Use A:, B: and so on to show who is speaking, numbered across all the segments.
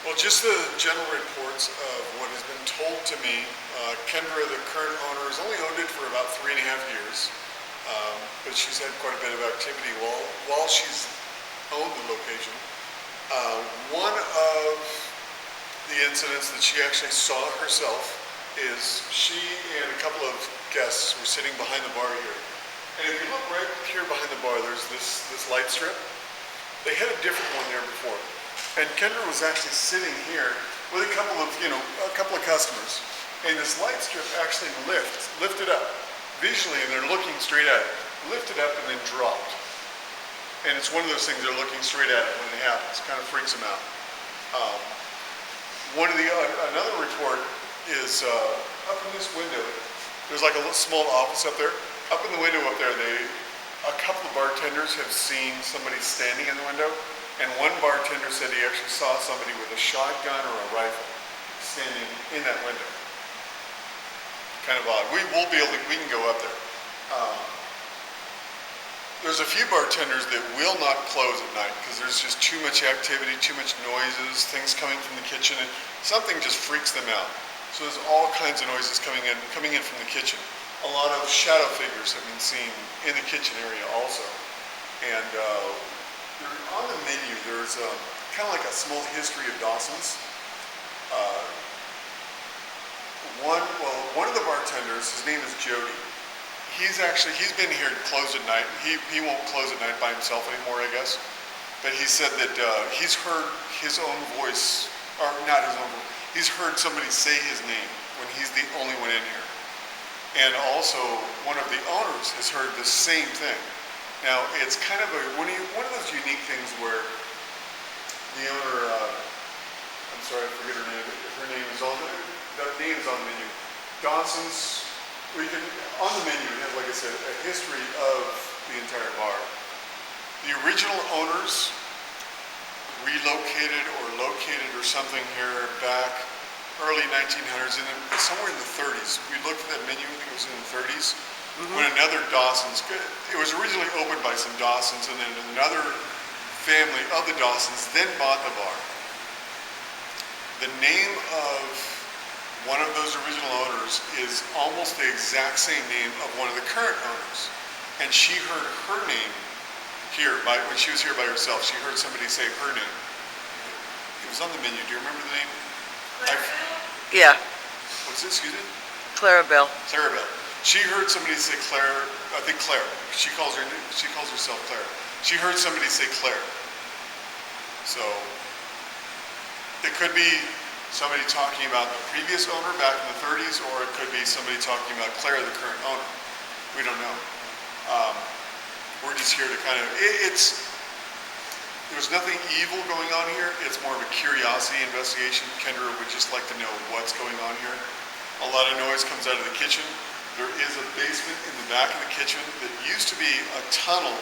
A: Well, just the general reports of what has been told to me. Kendra, the current owner, has only owned it for about 3.5 years, but she's had quite a bit of activity while she's owned the location. One of the incidents that she actually saw herself is she and a couple of guests were sitting behind the bar here. And if you look right here behind the bar, there's this light strip. They had a different one there before. And Kendra was actually sitting here with a couple of customers. And this light strip actually lifted up visually, and they're looking straight at it. Lifted up and then dropped. And it's one of those things they're looking straight at it when it happens. Kind of freaks them out. Another report is up in this window. There's like a little small office up there. Up in the window up there, a couple of bartenders have seen somebody standing in the window. And one bartender said he actually saw somebody with a shotgun or a rifle standing in that window. Kind of odd. We can go up there. There's a few bartenders that will not close at night because there's just too much activity, too much noises, things coming from the kitchen, and something just freaks them out. So there's all kinds of noises coming in from the kitchen. A lot of shadow figures have been seen in the kitchen area also. And on the menu, there's kind of like a small history of Dawsons. One of the bartenders, his name is Jody. He's been here to close at night. He won't close at night by himself anymore, I guess. But he said that he's heard his own voice, or not his own voice, he's heard somebody say his name when he's the only one in here. And also, one of the owners has heard the same thing. Now, it's kind of one of those unique things where the owner, I'm sorry, I forget her name. Her name is on the menu. Dawsons. On the menu, it has, like I said, a history of the entire bar. The original owners relocated or located or something here back early 1900s, and somewhere in the 30s. We looked at that menu, I think it was in the 30s, when another Dawsons, it was originally opened by some Dawsons, and then another family of the Dawsons then bought the bar. The name of one of those original owners is almost the exact same name of one of the current owners. And she heard her name here, when she was here by herself, she heard somebody say her name. It was on the menu. Do you remember the name?
B: Yeah.
A: What's this, excuse me?
B: Clarabelle.
A: Clarabelle. She heard somebody say Claire, I think Claire. She calls herself Claire. She heard somebody say Claire. So, it could be somebody talking about the previous owner back in the 30s, or it could be somebody talking about Claire, the current owner. We don't know. We're just here to there's nothing evil going on here. It's more of a curiosity investigation. Kendra would just like to know what's going on here. A lot of noise comes out of the kitchen. There is a basement in the back of the kitchen that used to be a tunnel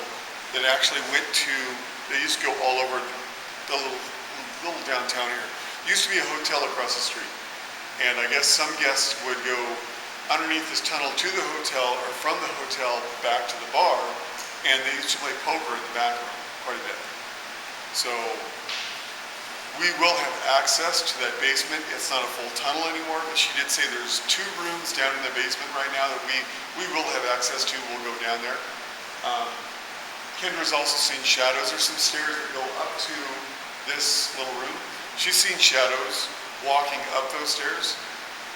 A: that actually they used to go all over the little downtown here. Used to be a hotel across the street. And I guess some guests would go underneath this tunnel to the hotel, or from the hotel back to the bar, and they used to play poker in the back room quite a bit. So we will have access to that basement. It's not a full tunnel anymore, but she did say there's 2 rooms down in the basement right now that we will have access to. We'll go down there. Kendra's also seen shadows. There's some stairs that go up to this little room. She's seen shadows walking up those stairs.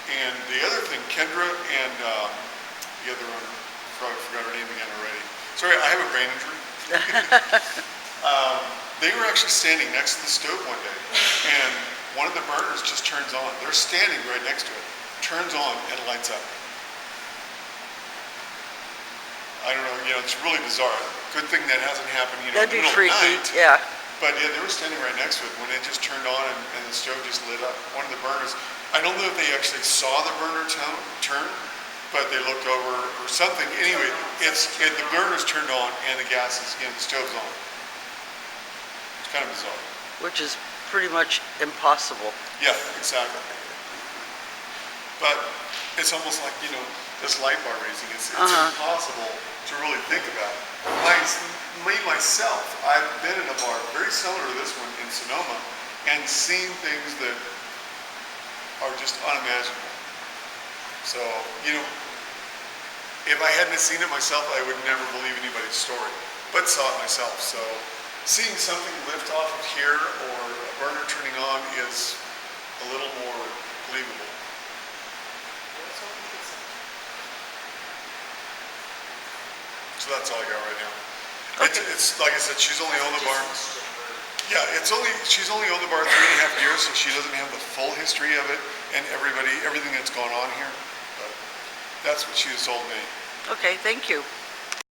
A: And the other thing, Kendra and the other owner, probably forgot her name again already. Sorry, I have a brain injury. They were actually standing next to the stove one day, and one of the burners just turns on. They're standing right next to it, turns on, and lights up. I don't know, it's really bizarre. Good thing that hasn't happened,
B: That'd
A: in the
B: be
A: middle
B: freaky,
A: of the night.
B: yeah.
A: But yeah, they were standing right next to it when it just turned on and the stove just lit up. One of the burners, I don't know if they actually saw the burner turn, but they looked over or something. Anyway, the burner's turned on and the the stove's on. It's kind of bizarre.
B: Which is pretty much impossible.
A: Yeah, exactly. But it's almost like, this light bar raising, it's impossible to really think about. Myself, I've been in a bar very similar to this one in Sonoma and seen things that are just unimaginable. So, if I hadn't seen it myself, I would never believe anybody's story, but saw it myself. So seeing something lift off of here or a burner turning on is a little more believable. So that's all I got right now.
B: Okay.
A: It's like I said, she's only on the bar. Yeah, she's only on the bar 3.5 years, so she doesn't have the full history of it and everything that's gone on here. But that's what she has told me.
B: Okay, thank you.